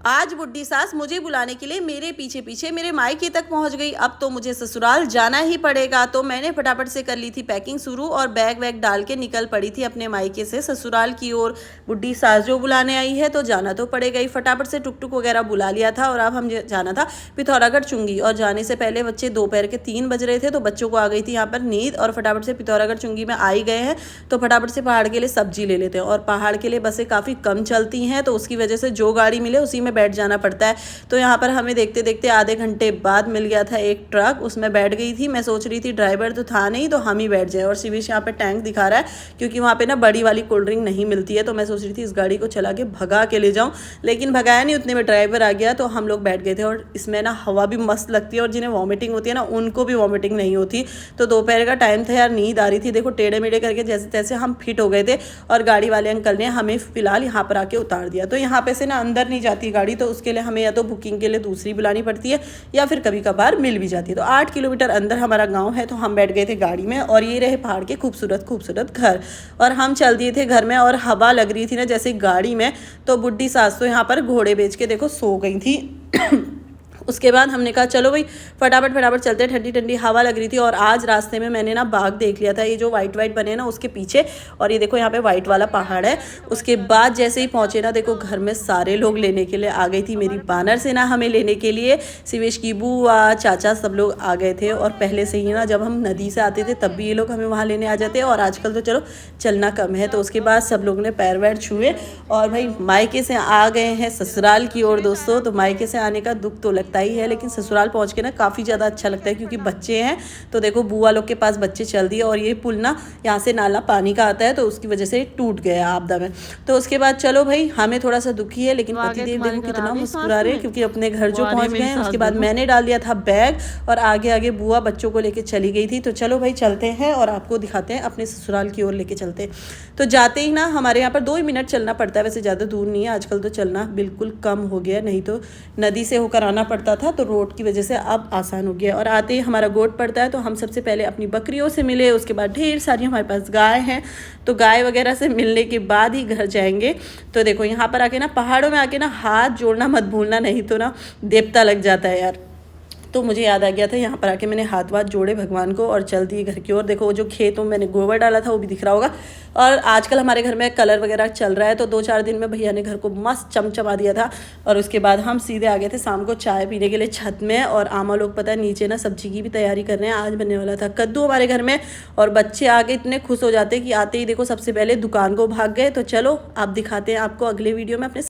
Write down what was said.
आज बुड्ढी सास मुझे बुलाने के लिए मेरे पीछे पीछे मेरे मायके तक पहुंच गई। अब तो मुझे ससुराल जाना ही पड़ेगा। तो मैंने फटाफट से कर ली थी पैकिंग शुरू और बैग वैग डाल के निकल पड़ी थी अपने मायके से ससुराल की ओर। बुड्ढी सास जो बुलाने आई है तो जाना तो पड़ेगा ही। फटाफट से टुक टुक वगैरह बुला लिया था और अब हम जाना था पिथौरागढ़ चुंगी। और जाने से पहले बच्चे दोपहर के 3 बज रहे थे तो बच्चों को आ गई थी यहाँ पर नींद और फटाफट से पिथौरागढ़ चुंगी में आ ही गए हैं। तो फटाफट से पहाड़ के लिए सब्जी ले लेते हैं और पहाड़ के लिए बसें काफ़ी कम चलती हैं तो उसकी वजह से जो गाड़ी मिले उसी में बैठ जाना पड़ता है। तो यहाँ पर हमें देखते देखते आधे घंटे बाद मिल गया था एक ट्रक, उसमें बैठ गई थी। मैं सोच रही थी ड्राइवर तो था नहीं तो हम ही बैठ जाए। और शिवेश यहाँ पे टैंक दिखा रहा है क्योंकि वहाँ पे ना बड़ी वाली कोल्ड ड्रिंक नहीं मिलती है। तो मैं सोच रही थी इस गाड़ी को चला के भगा के ले जाऊँ, लेकिन भगाया नहीं, उतने में ड्राइवर आ गया तो हम लोग बैठ गए थे। और इसमें ना हवा भी मस्त लगती है और जिन्हें वॉमिटिंग होती है ना उनको भी वॉमिटिंग नहीं होती। तो दोपहर का टाइम था यार, नींद आ रही थी। देखो टेढ़े मेढ़े करके जैसे तैसे हम फिट हो गए थे और गाड़ी वाले अंकल ने हमें फिलहाल यहाँ पर आके उतार दिया। तो यहाँ पे से ना अंदर नहीं जाती गाड़ी, तो उसके लिए हमें या तो बुकिंग के लिए दूसरी बुलानी पड़ती है या फिर कभी कभार मिल भी जाती है। तो 8 किलोमीटर अंदर हमारा गांव है। तो हम बैठ गए थे गाड़ी में और ये रहे पहाड़ के खूबसूरत खूबसूरत घर और हम चल दिए थे घर में। और हवा लग रही थी ना जैसे गाड़ी में। तो बुड्ढी सास तो यहाँ पर घोड़े बेच के देखो सो गई थी। उसके बाद हमने कहा चलो भाई फटाफट फटाफट चलते, ठंडी ठंडी हवा लग रही थी। और आज रास्ते में मैंने ना बाग देख लिया था, ये जो वाइट वाइट बने ना उसके पीछे। और ये देखो यहाँ पे वाइट वाला पहाड़ है। उसके बाद जैसे ही पहुँचे ना देखो घर में सारे लोग लेने के लिए आ गई थी। मेरी बानर से ना हमें लेने के लिए शिवेश की बुआ चाचा सब लोग आ गए थे। और पहले से ही ना जब हम नदी से आते थे तब भी ये लोग हमें वहाँ लेने आ जाते। और आजकल तो चलो चलना कम है। तो उसके बाद सब लोग ने पैर वैर छुए और भाई मायके से आ गए हैं ससुराल की ओर दोस्तों। तो मायके से आने का दुख तो लगता ही है, लेकिन ससुराल पहुंच के ना काफ़ी ज़्यादा अच्छा लगता है क्योंकि बच्चे हैं। तो देखो बुआ लोग के पास बच्चे चल दिए और ये पुल ना यहाँ से नाला पानी का आता है तो उसकी वजह से टूट गया आपदा में। तो उसके बाद चलो भाई हमें थोड़ा सा दुखी है, लेकिन पतिदेव देखो कितना मुस्कुरा रहे क्योंकि अपने घर जो पहुंच गए हैं। उसके बाद मैंने डाल दिया था बैग और आगे आगे बुआ बच्चों को लेके चली गई थी। तो चलो भाई चलते हैं और आपको दिखाते हैं अपने ससुराल की ओर लेके चलते। तो जाते ही ना हमारे यहाँ पर 2 ही मिनट चलना पड़ता है, वैसे ज़्यादा दूर नहीं है। आजकल तो चलना बिल्कुल कम हो गया, नहीं तो नदी से होकर आना पड़ता था। तो रोड की वजह से अब आसान हो गया। और आते ही हमारा गोट पड़ता है तो हम सबसे पहले अपनी बकरियों से मिले। उसके बाद ढेर सारी हमारे पास गाय हैं तो गाय वगैरह से मिलने के बाद ही घर जाएंगे। तो देखो यहाँ पर आके ना पहाड़ों में आके ना हाथ जोड़ना मत भूलना, नहीं तो ना देवता लग जाता है यार। तो मुझे याद आ गया था, यहाँ पर आके मैंने हाथ वाथ जोड़े भगवान को और चल दिए घर की ओर। देखो वो जो खेतों में मैंने गोबर डाला था वो भी दिख रहा होगा। और आजकल हमारे घर में कलर वगैरह चल रहा है तो 2-4 दिन में भैया ने घर को मस्त चमचमा दिया था। और उसके बाद हम सीधे आ गए थे शाम को चाय पीने के लिए छत में। और आमा लोग पता है नीचे ना सब्जी की भी तैयारी कर रहे हैं। आज बनने वाला था कद्दू हमारे घर में। और बच्चे आके इतने खुश हो जाते कि आते ही देखो सबसे पहले दुकान को भाग गए। तो चलो आप दिखाते हैं आपको अगले वीडियो में अपने